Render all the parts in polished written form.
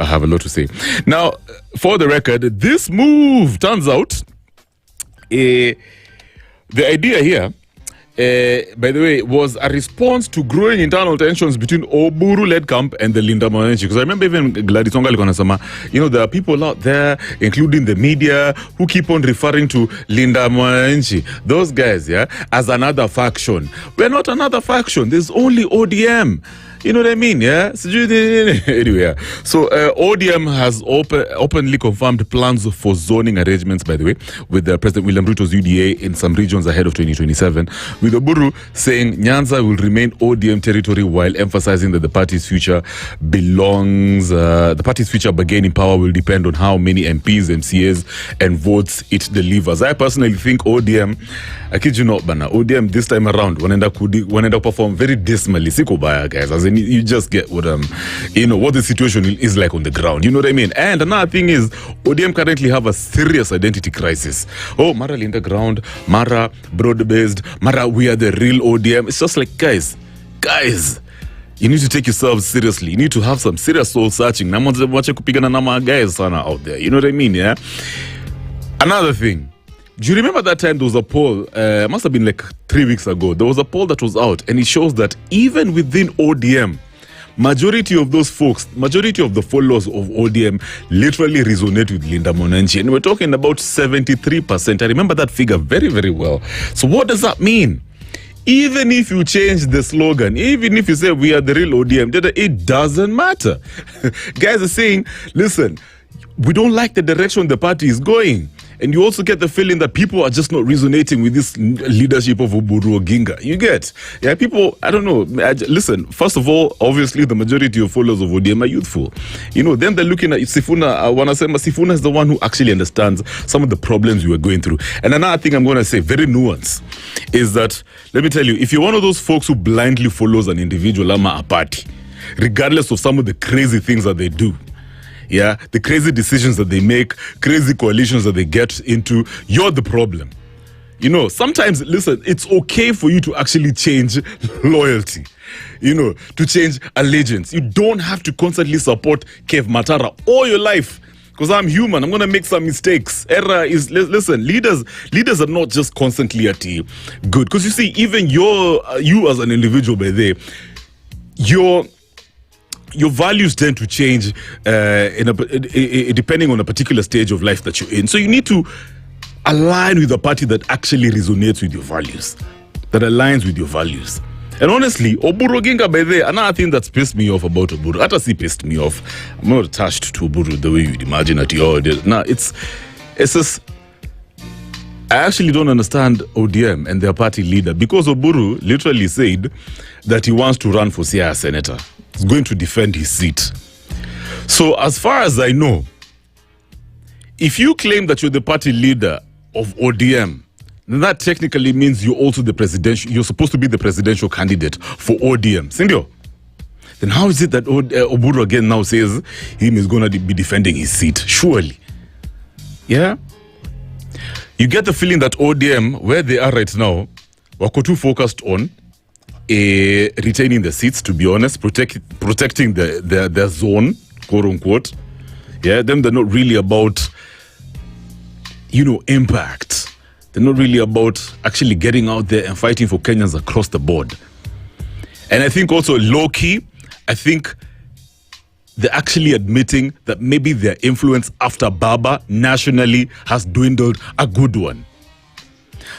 have a lot to say. Now, for the record, this move turns out the idea here. By the way, was a response to growing internal tensions between Oburu-led camp and the Linda Mwananchi. Because I remember even Gladys Ongale Konasama, there are people out there, including the media, who keep on referring to Linda Mwananchi. Those guys, as another faction. We're not another faction. There's only ODM. You know what I mean, yeah? Anyway, so ODM has openly confirmed plans for zoning arrangements, by the way, with President William Ruto's UDA in some regions ahead of 2027, with Oburu saying Nyanza will remain ODM territory while emphasizing that the party's future bargaining power will depend on how many MPs, MCAs, and votes it delivers. I personally think ODM, I kid you not, Bana, ODM this time around, when end up perform very dismally, Sikobaya, guys, as in you just get what what the situation is like on the ground. You know what I mean? And another thing is, ODM currently have a serious identity crisis. Oh, Mara Linda ground, Mara broad-based, Mara we are the real ODM. It's just like, guys, you need to take yourselves seriously. You need to have some serious soul searching. Guys out there. You know what I mean? Yeah. Another thing. Do you remember that time there was a poll, must have been like 3 weeks ago, there was a poll that was out and it shows that even within ODM, majority of the followers of ODM literally resonate with Linda Mwananchi. And we're talking about 73%. I remember that figure very, very well. So what does that mean? Even if you change the slogan, even if you say we are the real ODM, it doesn't matter. Guys are saying, listen, we don't like the direction the party is going. And you also get the feeling that people are just not resonating with this leadership of Oburu Oginga. You get? Yeah, people, I don't know. Listen, first of all, obviously the majority of followers of ODM are youthful. Then they're looking at Sifuna. I want to say Sifuna is the one who actually understands some of the problems we were going through. And another thing I'm going to say, very nuanced, is that, let me tell you, if you're one of those folks who blindly follows an individual ama a party, regardless of some of the crazy things that they do, the crazy decisions that they make, crazy coalitions that they get into, you're the problem. Sometimes, listen, it's okay for you to actually change loyalty, to change allegiance. You don't have to constantly support Kev Matara all your life. Because I'm human, I'm going to make some mistakes. Error is, listen, leaders are not just constantly at good. Because you see, even you as an individual, by the way, your values tend to change depending on a particular stage of life that you're in. So you need to align with a party that actually resonates with your values, that aligns with your values. And honestly, Oburu Oginga, by the way, another thing that's pissed me off about Oburu, Atasi pissed me off. I'm not attached to Oburu the way you'd imagine at your audience. Now, it's just, I actually don't understand ODM and their party leader, because Oburu literally said that he wants to run for Siaya senator. He's going to defend his seat. So as far as I know, if you claim that you're the party leader of ODM, then that technically means you're also you're supposed to be the presidential candidate for ODM. Sindio? Then how is it that Oburu again now says him is going to be defending his seat? Surely. Yeah? You get the feeling that ODM, where they are right now, were too focused on retaining the seats, to be honest, protecting their zone, quote unquote. Yeah, then they're not really about, impact. They're not really about actually getting out there and fighting for Kenyans across the board. And I think also low-key, I think they're actually admitting that maybe their influence after Baba nationally has dwindled a good one.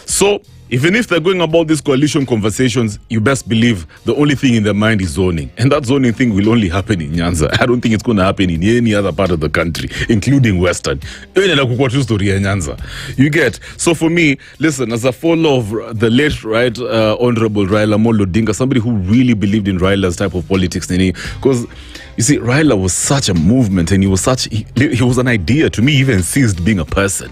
So even if they're going about these coalition conversations, you best believe the only thing in their mind is zoning. And that zoning thing will only happen in Nyanza. I don't think it's going to happen in any other part of the country, including Western. You get? So for me, listen, as a follower of the late Honorable Raila Amolo Odinga, somebody who really believed in Raila's type of politics, because you see, Raila was such a movement, and he was an idea. To me, he even ceased being a person.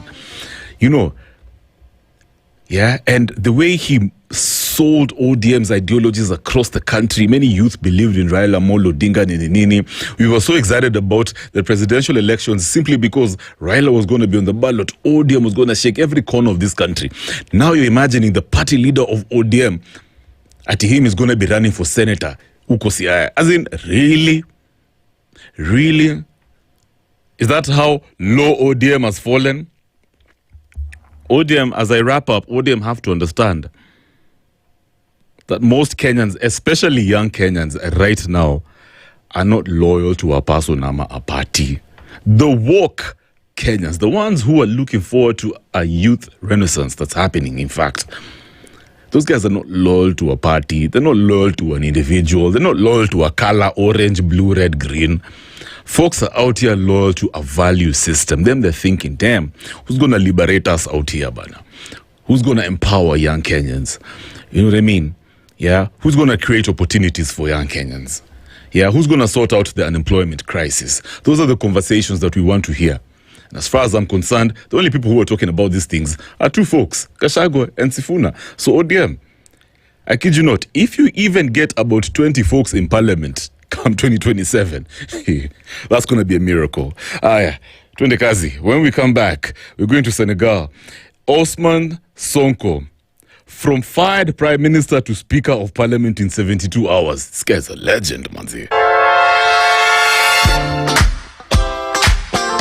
Yeah, and the way he sold ODM's ideologies across the country, many youth believed in Raila Amolo Odinga Nini. We were so excited about the presidential elections simply because Raila was going to be on the ballot. ODM was going to shake every corner of this country. Now you're imagining the party leader of ODM, at him, is going to be running for senator. As in, really? Really? Is that how low ODM has fallen? ODM, as I wrap up, ODM have to understand that most Kenyans, especially young Kenyans right now, are not loyal to a person or a party. The woke Kenyans, the ones who are looking forward to a youth renaissance that's happening, in fact, those guys are not loyal to a party. They're not loyal to an individual. They're not loyal to a color, orange, blue, red, green. Folks are out here loyal to a value system. Then they're thinking, damn, who's going to liberate us out here, bana? Who's going to empower young Kenyans? You know what I mean? Yeah. Who's going to create opportunities for young Kenyans? Yeah. Who's going to sort out the unemployment crisis? Those are the conversations that we want to hear. And as far as I'm concerned, the only people who are talking about these things are two folks, Gachagua and Sifuna. So ODM, I kid you not, if you even get about 20 folks in parliament come 2027, that's going to be a miracle. Aya, twende kazi. When we come back, we're going to Senegal. Osman Sonko, from fired prime minister to speaker of parliament in 72 hours. This guy's a legend, manzi.